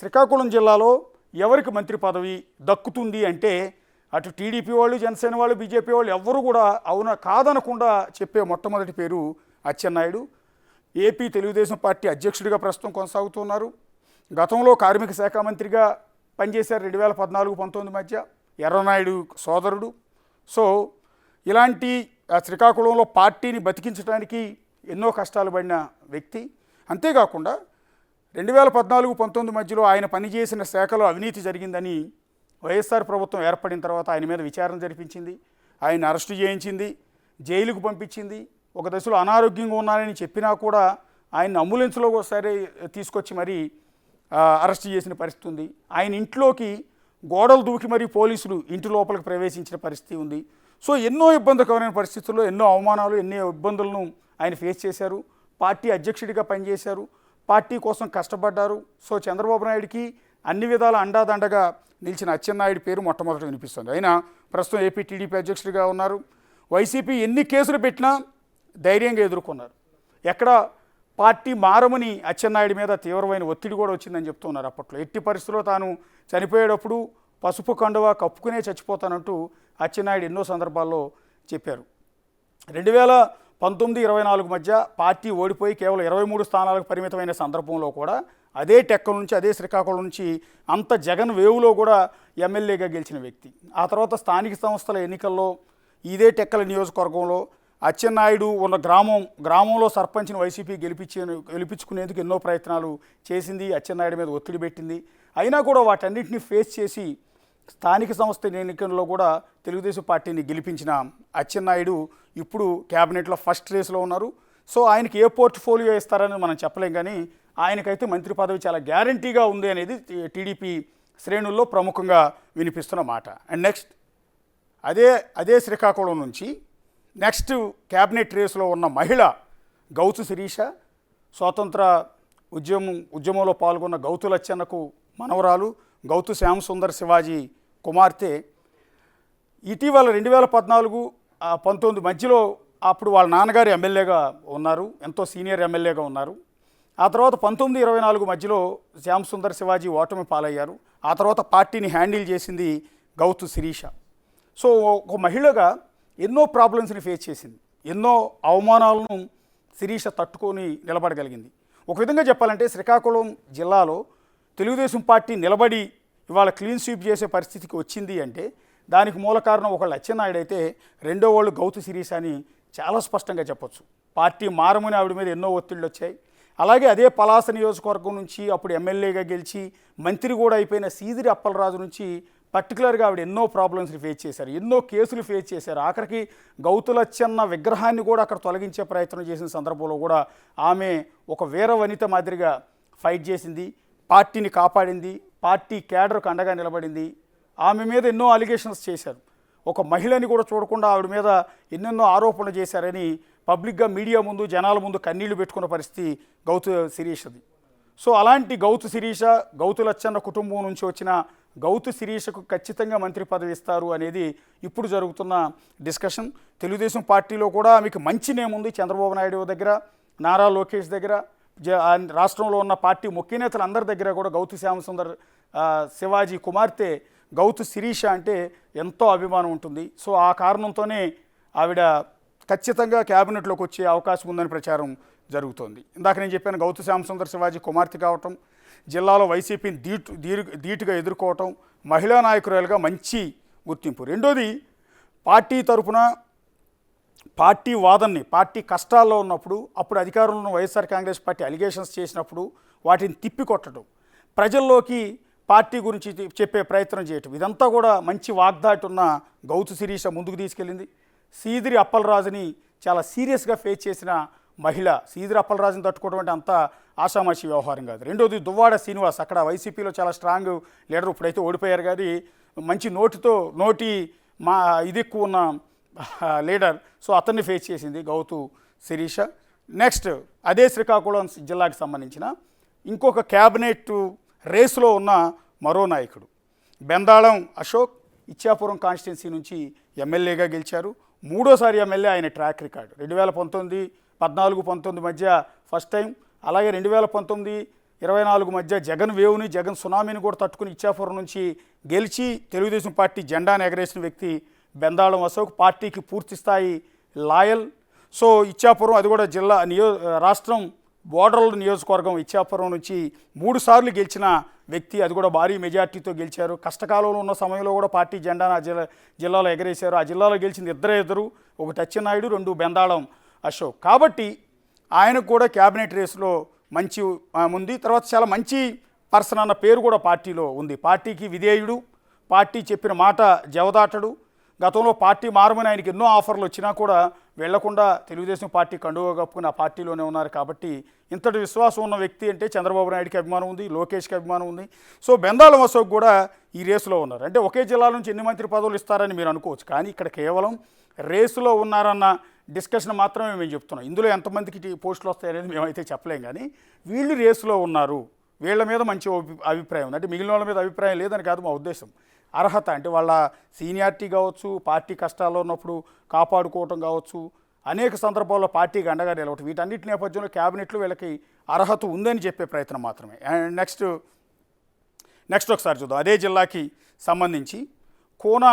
శ్రీకాకుళం జిల్లాలో ఎవరికి మంత్రి పదవి దక్కుతుంది అంటే అటు టీడీపీ వాళ్ళు, జనసేన వాళ్ళు, బీజేపీ వాళ్ళు ఎవ్వరూ కూడా అవునా కాదనకుండా చెప్పే మొట్టమొదటి పేరు అచ్చెన్నాయుడు. ఏపీ తెలుగుదేశం పార్టీ అధ్యక్షుడిగా ప్రస్తుతం కొనసాగుతున్నారు. గతంలో కార్మిక శాఖ మంత్రిగా పనిచేశారు 2014-19 మధ్య. ఎర్రనాయుడు సోదరుడు. సో ఇలాంటి శ్రీకాకుళంలో పార్టీని బతికించడానికి ఎన్నో కష్టాలు పడిన వ్యక్తి. అంతేకాకుండా 2014-19 మధ్యలో ఆయన పనిచేసిన శాఖలో అవినీతి జరిగిందని వైఎస్ఆర్ ప్రభుత్వం ఏర్పడిన తర్వాత ఆయన మీద విచారణ జరిపించింది, ఆయన అరెస్టు చేయించింది, జైలుకు పంపించింది. ఒక దశలో అనారోగ్యంగా ఉన్నారని చెప్పినా కూడా ఆయన అంబులెన్స్లో ఒకసారి తీసుకొచ్చి మరీ అరెస్ట్ చేసిన పరిస్థితి ఉంది. ఆయన ఇంట్లోకి గోడలు దూకి మరీ పోలీసులు ఇంటి లోపలికి ప్రవేశించిన పరిస్థితి ఉంది. సో ఎన్నో ఇబ్బందికరమైన పరిస్థితుల్లో ఎన్నో అవమానాలు, ఎన్నో ఇబ్బందులను ఆయన ఫేస్ చేశారు. పార్టీ అధ్యక్షుడిగా పనిచేశారు, పార్టీ కోసం కష్టపడ్డారు. సో చంద్రబాబు నాయుడికి అన్ని విధాల అండాదండగా నిలిచిన అచ్చెన్నాయుడు పేరు మొట్టమొదటి వినిపిస్తుంది. ఆయన ప్రస్తుతం ఏపీ టీడీపీ అధ్యక్షుడిగా ఉన్నారు. వైసీపీ ఎన్ని కేసులు పెట్టినా ధైర్యంగా ఎదుర్కొన్నారు. ఎక్కడ పార్టీ మారమని అచ్చెన్నాయుడి మీద తీవ్రమైన ఒత్తిడి కూడా వచ్చిందని చెప్తున్నారు. అప్పట్లో ఎట్టి పరిస్థితుల్లో తాను చనిపోయేటప్పుడు పసుపు కండువా కప్పుకునే చచ్చిపోతానంటూ అచ్చెన్నాయుడు ఎన్నో సందర్భాల్లో చెప్పారు. 2019-24 మధ్య పార్టీ ఓడిపోయి కేవలం 23 స్థానాలకు పరిమితమైన సందర్భంలో కూడా అదే టెక్కల నుంచి, అదే శ్రీకాకుళం నుంచి అంత జగన్ వేవులో కూడా ఎమ్మెల్యేగా గెలిచిన వ్యక్తి. ఆ తర్వాత స్థానిక సంస్థల ఎన్నికల్లో ఇదే టెక్కల నియోజకవర్గంలో అచ్చెన్నాయుడు ఉన్న గ్రామంలో సర్పంచ్ని వైసీపీ గెలిపించుకునేందుకు ఎన్నో ప్రయత్నాలు చేసింది. అచ్చెన్నాయుడు మీద ఒత్తిడి పెట్టింది. అయినా కూడా వాటన్నిటిని ఫేస్ చేసి స్థానిక సంస్థ ఎన్నికల్లో కూడా తెలుగుదేశం పార్టీని గెలిపించిన అచ్చెన్నాయుడు ఇప్పుడు క్యాబినెట్లో ఫస్ట్ రేస్లో ఉన్నారు. సో ఆయనకి ఏ పోర్ట్ఫోలియో ఇస్తారని మనం చెప్పలేం, కానీ ఆయనకైతే మంత్రి పదవి చాలా గ్యారంటీగా ఉంది అనేది టీడీపీ శ్రేణుల్లో ప్రముఖంగా వినిపిస్తున్న మాట. అండ్ నెక్స్ట్ అదే శ్రీకాకుళం నుంచి నెక్స్ట్ క్యాబినెట్ రేసులో ఉన్న మహిళ గౌతు శిరీష. స్వాతంత్ర ఉద్యమంలో పాల్గొన్న గౌతు లచ్చన్నకు మనవరాలు, గౌతు శ్యామసుందర్ శివాజీ కుమార్తె. ఇటీవల 2014-19 మధ్యలో అప్పుడు వాళ్ళ నాన్నగారు ఎమ్మెల్యేగా ఉన్నారు, ఎంతో సీనియర్ ఎమ్మెల్యేగా ఉన్నారు. ఆ తర్వాత 19-24 మధ్యలో శ్యామసుందర్ శివాజీ ఓటమి పాలయ్యారు. ఆ తర్వాత పార్టీని హ్యాండిల్ చేసింది గౌతు శిరీష. సో ఒక మహిళగా ఎన్నో ప్రాబ్లమ్స్ని ఫేస్ చేసింది, ఎన్నో అవమానాలను శిరీష తట్టుకొని నిలబడగలిగింది. ఒక విధంగా చెప్పాలంటే శ్రీకాకుళం జిల్లాలో తెలుగుదేశం పార్టీ నిలబడి ఇవాళ క్లీన్ స్వీప్ చేసే పరిస్థితికి వచ్చింది అంటే దానికి మూల కారణం ఒకళ్ళు అచ్చెన్నాయుడు అయితే, రెండో వాళ్ళు గౌతు శిరీష అని చాలా స్పష్టంగా చెప్పొచ్చు. పార్టీ మారమని ఆవిడ మీద ఎన్నో ఒత్తిళ్ళు వచ్చాయి. అలాగే అదే పలాస నియోజకవర్గం నుంచి అప్పుడు ఎమ్మెల్యేగా గెలిచి మంత్రి కూడా అయిపోయిన సీదిరి అప్పలరాజు నుంచి పర్టికులర్గా ఆవిడ ఎన్నో ప్రాబ్లమ్స్ని ఫేస్ చేశారు, ఎన్నో కేసులు ఫేస్ చేశారు. ఆఖరికి గౌతు లచ్చన్న విగ్రహాన్ని కూడా అక్కడ తొలగించే ప్రయత్నం చేసిన సందర్భంలో కూడా ఆమె ఒక వీర వనిత మాదిరిగా ఫైట్ చేసింది, పార్టీని కాపాడింది, పార్టీ క్యాడర్కు అండగా నిలబడింది. ఆమె మీద ఎన్నో అలిగేషన్స్ చేశారు. ఒక మహిళని కూడా చూడకుండా ఆవిడ మీద ఎన్నెన్నో ఆరోపణలు చేశారని పబ్లిక్గా మీడియా ముందు, జనాల ముందు కన్నీళ్లు పెట్టుకున్న పరిస్థితి గౌతు శిరీషది. సో అలాంటి గౌతు శిరీష, గౌతు లచ్చన్న కుటుంబం నుంచి వచ్చిన గౌతు శిరీషకు ఖచ్చితంగా మంత్రి పదవి ఇస్తారు అనేది ఇప్పుడు జరుగుతున్న డిస్కషన్. తెలుగుదేశం పార్టీలో కూడా ఆమెకు మంచి నేముంది. చంద్రబాబు నాయుడు దగ్గర, నారా లోకేష్ దగ్గర, రాష్ట్రంలో ఉన్న పార్టీ ముఖ్య నేతలందరి దగ్గర కూడా గౌతు శ్యామసుందర్ శివాజీ కుమార్తె గౌతు శిరీష అంటే ఎంతో అభిమానం ఉంటుంది. సో ఆ కారణంతోనే ఆవిడ ఖచ్చితంగా క్యాబినెట్లోకి వచ్చే అవకాశం ఉందని ప్రచారం జరుగుతోంది. ఇందాక నేను చెప్పాను, గౌతు శ్యామసుందర్ శివాజీ కుమార్తె కావటం, జిల్లాలో వైసీపీని ధీటుగా ఎదుర్కోవటం, మహిళా నాయకురాలుగా మంచి గుర్తింపు. రెండోది, పార్టీ తరపున పార్టీ వాదనని, పార్టీ కష్టాల్లో ఉన్నప్పుడు, అప్పుడు అధికారంలో ఉన్న వైఎస్ఆర్ కాంగ్రెస్ పార్టీ అలిగేషన్స్ చేసినప్పుడు వాటిని తిప్పికొట్టడం, ప్రజల్లోకి పార్టీ గురించి చెప్పే ప్రయత్నం చేయటం, ఇదంతా కూడా మంచి వాగ్దాటి ఉన్న గౌతు శిరీష ముందుకు తీసుకెళ్ళింది. సీదిరి అప్పలరాజుని చాలా సీరియస్గా ఫేస్ చేసిన మహిళ. సీదిరి అప్పలరాజుని తట్టుకోవడం అంటే అంత ఆషామాషి వ్యవహారం కాదు. రెండోది, దువ్వాడ శ్రీనివాస్, అక్కడ వైసీపీలో చాలా స్ట్రాంగ్ లీడర్, ఇప్పుడైతే ఓడిపోయారు కానీ మంచి నోటి ఇది ఎక్కువ ఉన్న లీడర్. సో అతన్ని ఫేస్ చేసింది గౌతు శిరీష. నెక్స్ట్ అదే శ్రీకాకుళం జిల్లాకి సంబంధించిన ఇంకొక క్యాబినెట్ రేసులో ఉన్న మరో నాయకుడు బెందాళం అశోక్. ఇచ్చాపురం కాన్స్టిట్యున్సీ నుంచి ఎమ్మెల్యేగా గెలిచారు. మూడోసారి ఎమ్మెల్యే ఆయన ట్రాక్ రికార్డు. 2014-19 మధ్య ఫస్ట్ టైం, అలాగే 2019 24 మధ్య జగన్ వేవ్ని జగన్ సునామీని కూడా తట్టుకుని ఇచ్చాపురం నుంచి గెలిచి తెలుగుదేశం పార్టీ జెండాను ఎగరేసిన వ్యక్తి బెందాళం అశోక్, పార్టీకి పూర్తి స్థాయి లాయల్. సో ఇచ్చాపురం అది కూడా జిల్లా రాష్ట్రం బోర్డర్ల నియోజకవర్గం ఇచ్చాపురం నుంచి 3 సార్లు గెలిచిన వ్యక్తి, అది కూడా భారీ మెజార్టీతో గెలిచారు. కష్టకాలంలో ఉన్న సమయంలో కూడా పార్టీ జెండాను ఆ జిల్లాలో ఎగరేశారు. ఆ జిల్లాలో గెలిచింది ఇద్దరు, ఒకటి అచ్చెన్నాయుడు, 2 బెందాళం అశోక్. కాబట్టి ఆయనకు కూడా క్యాబినెట్ రేసులో మంచి ఉంది. తర్వాత చాలా మంచి పర్సన్ అన్న పేరు కూడా పార్టీలో ఉంది. పార్టీకి విధేయుడు, పార్టీ చెప్పిన మాట జవదాటడు. గతంలో పార్టీ మారమని ఆయనకి ఎన్నో ఆఫర్లు వచ్చినా కూడా వెళ్లకుండా తెలుగుదేశం పార్టీ కండువా కప్పుకుని ఆ పార్టీలోనే ఉన్నారు. కాబట్టి ఇంతటి విశ్వాసం ఉన్న వ్యక్తి అంటే చంద్రబాబు నాయుడికి అభిమానం ఉంది, లోకేష్కి అభిమానం ఉంది. సో బెందాళం అశోక్ కూడా ఈ రేసులో ఉన్నారు. అంటే ఒకే జిల్లా నుంచి ఎన్ని మంత్రి పదవులు ఇస్తారని మీరు అనుకోవచ్చు, కానీ ఇక్కడ కేవలం రేసులో ఉన్నారన్న డిస్కషన్ మాత్రమే మేము చెప్తున్నాం. ఇందులో ఎంతమందికి పోస్టులు వస్తాయి అనేది మేమైతే చెప్పలేం, కానీ వీళ్ళు రేసులో ఉన్నారు, వీళ్ళ మీద మంచి అభిప్రాయం ఉంది. అంటే మిగిలిన వాళ్ళ మీద అభిప్రాయం లేదని కాదు మా ఉద్దేశం. అర్హత అంటే వాళ్ళ సీనియారిటీ కావచ్చు, పార్టీ కష్టాల్లో ఉన్నప్పుడు కాపాడుకోవటం కావచ్చు, అనేక సందర్భాల్లో పార్టీకి అండగా నిలవటం, వీటన్నిటి నేపథ్యంలో క్యాబినెట్లో వీళ్ళకి అర్హత ఉందని చెప్పే ప్రయత్నం మాత్రమే. అండ్ నెక్స్ట్ ఒకసారి చూద్దాం. అదే జిల్లాకి సంబంధించి కోన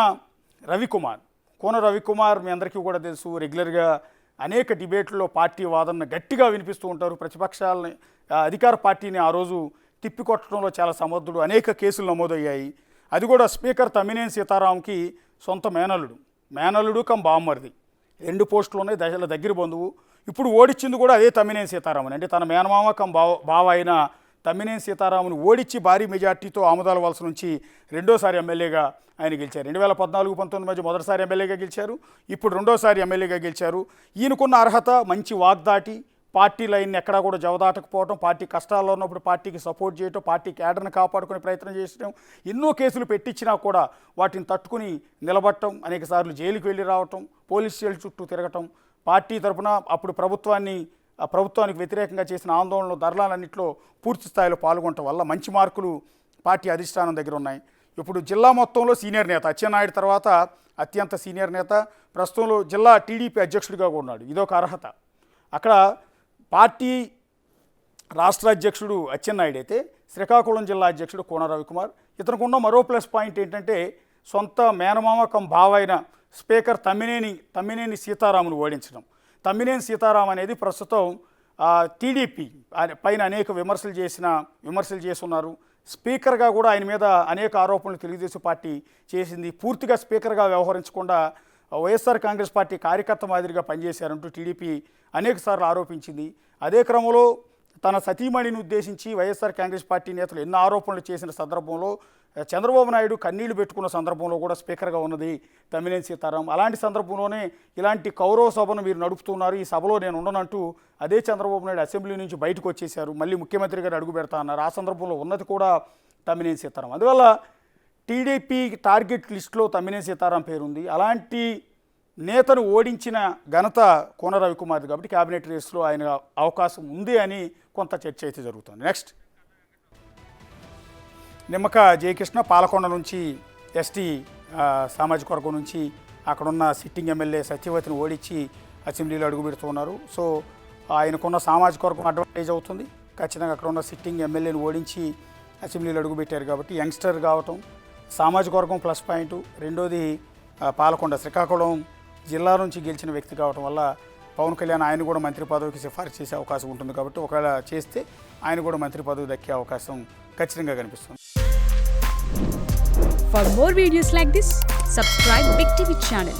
రవికుమార్ మీ అందరికీ కూడా తెలుసు. రెగ్యులర్గా అనేక డిబేట్లలో పార్టీ వాదనను గట్టిగా వినిపిస్తూ ఉంటారు. ప్రతిపక్షాలని అధికార పార్టీని ఆ రోజు తిప్పికొట్టడంలో చాలా సమర్థుడు. అనేక కేసులు నమోదయ్యాయి. అది కూడా స్పీకర్ తమ్మినేని సీతారాంకి సొంత మేనల్లుడు కమ్ బామ్మర్ది, 2 పోస్టులు ఉన్నాయి, దశల దగ్గర బంధువు. ఇప్పుడు ఓడించింది కూడా అదే తమ్మినేని సీతారామన్. అంటే తన మేనమామ కమ్ బావ అయిన తమ్మినేని సీతారామును ఓడించి భారీ మెజార్టీతో ఆముదాల వలస నుంచి 2వ ఎమ్మెల్యేగా ఆయన గెలిచారు. 2014-19 మధ్య మొదటిసారి ఎమ్మెల్యేగా గెలిచారు, ఇప్పుడు 2వసారి ఎమ్మెల్యేగా గెలిచారు. ఈయనకున్న అర్హత మంచి వాగ్దాటి, పార్టీ లైన్ని ఎక్కడా కూడా జవదాటకపోవడం, పార్టీ కష్టాల్లో ఉన్నప్పుడు పార్టీకి సపోర్ట్ చేయటం, పార్టీ క్యాడర్ని కాపాడుకునే ప్రయత్నం చేయడం, ఎన్నో కేసులు పెట్టించినా కూడా వాటిని తట్టుకుని నిలబడటం, అనేకసార్లు జైలుకి వెళ్ళి రావటం, పోలీస్ స్టేషన్ చుట్టూ తిరగటం, పార్టీ తరఫున అప్పుడు ప్రభుత్వానికి వ్యతిరేకంగా చేసిన ఆందోళనలు, ధర్నాలన్నింటిలో పూర్తి స్థాయిలో పాల్గొనటం వల్ల మంచి మార్కులు పార్టీ అధిష్టానం దగ్గర ఉన్నాయి. ఇప్పుడు జిల్లా మొత్తంలో సీనియర్ నేత, అచ్చెన్నాయుడు తర్వాత అత్యంత సీనియర్ నేత, ప్రస్తుతంలో జిల్లా టీడీపీ అధ్యక్షుడిగా కూడా ఉన్నాడు. ఇదొక అర్హత. అక్కడ పార్టీ రాష్ట్ర అధ్యక్షుడు అచ్చెన్నాయుడు అయితే శ్రీకాకుళం జిల్లా అధ్యక్షుడు కోన రవికుమార్. ఇతనికి ఉన్న మరో ప్లస్ పాయింట్ ఏంటంటే సొంత మేనమామ కమ్ బావ అయిన స్పీకర్ తమ్మినేని సీతారామును ఓడించడం. తమ్మినేని సీతారాం అనేది ప్రస్తుతం టీడీపీ పైన అనేక విమర్శలు చేస్తున్నారు. స్పీకర్గా కూడా ఆయన మీద అనేక ఆరోపణలు తెలుగుదేశం పార్టీ చేసింది. పూర్తిగా స్పీకర్గా వ్యవహరించకుండా వైఎస్ఆర్ కాంగ్రెస్ పార్టీ కార్యకర్త మాదిరిగా పనిచేశారంటూ టీడీపీ అనేకసార్లు ఆరోపించింది. అదే క్రమంలో తన సతీమణిని ఉద్దేశించి వైఎస్ఆర్ కాంగ్రెస్ పార్టీ నేతలు ఎన్నో ఆరోపణలు చేసిన సందర్భంలో చంద్రబాబు నాయుడు కన్నీళ్లు పెట్టుకున్న సందర్భంలో కూడా స్పీకర్గా ఉన్నది తమ్మినేని సీతారాం. అలాంటి సందర్భంలోనే ఇలాంటి కౌరవ సభను మీరు నడుపుతున్నారు, ఈ సభలో నేను ఉండనంటూ అదే చంద్రబాబు నాయుడు అసెంబ్లీ నుంచి బయటకు వచ్చేశారు. మళ్ళీ ముఖ్యమంత్రి గారు అడుగు పెడతా అన్నారు. ఆ సందర్భంలో ఉన్నది కూడా తమ్మినేని సీతారాం. అందువల్ల టీడీపీ టార్గెట్ లిస్టులో తమ్మినేని సీతారాం పేరుంది. అలాంటి నేతను ఓడించిన ఘనత కోన రవికుమార్ది కాబట్టి క్యాబినెట్ రేసులో ఆయన అవకాశం ఉంది అని కొంత చర్చ అయితే జరుగుతుంది. నెక్స్ట్ నిమ్మక జయకృష్ణ పాలకొండ నుంచి ఎస్టీ సామాజిక వర్గం నుంచి అక్కడున్న సిట్టింగ్ ఎమ్మెల్యే సత్యవతిని ఓడించి అసెంబ్లీలో అడుగుపెడుతున్నారు. సో ఆయనకున్న సామాజిక వర్గం అడ్వాంటేజ్ అవుతుంది. ఖచ్చితంగా అక్కడ ఉన్న సిట్టింగ్ ఎమ్మెల్యేని ఓడించి అసెంబ్లీలో అడుగుపెట్టారు కాబట్టి యంగ్స్టర్ కావటం సామాజిక వర్గం ప్లస్ పాయింట్. రెండోది పాలకొండ శ్రీకాకుళం జిల్లా నుంచి గెలిచిన వ్యక్తి కావటం వల్ల పవన్ కళ్యాణ్ ఆయన కూడా మంత్రి పదవికి సిఫారసు చేసే అవకాశం ఉంటుంది కాబట్టి ఒకవేళ చేస్తే ఆయన కూడా మంత్రి పదవి దక్కే అవకాశం ఖచ్చితంగా కనిపిస్తుంది. For more videos like this, subscribe Big TV channel.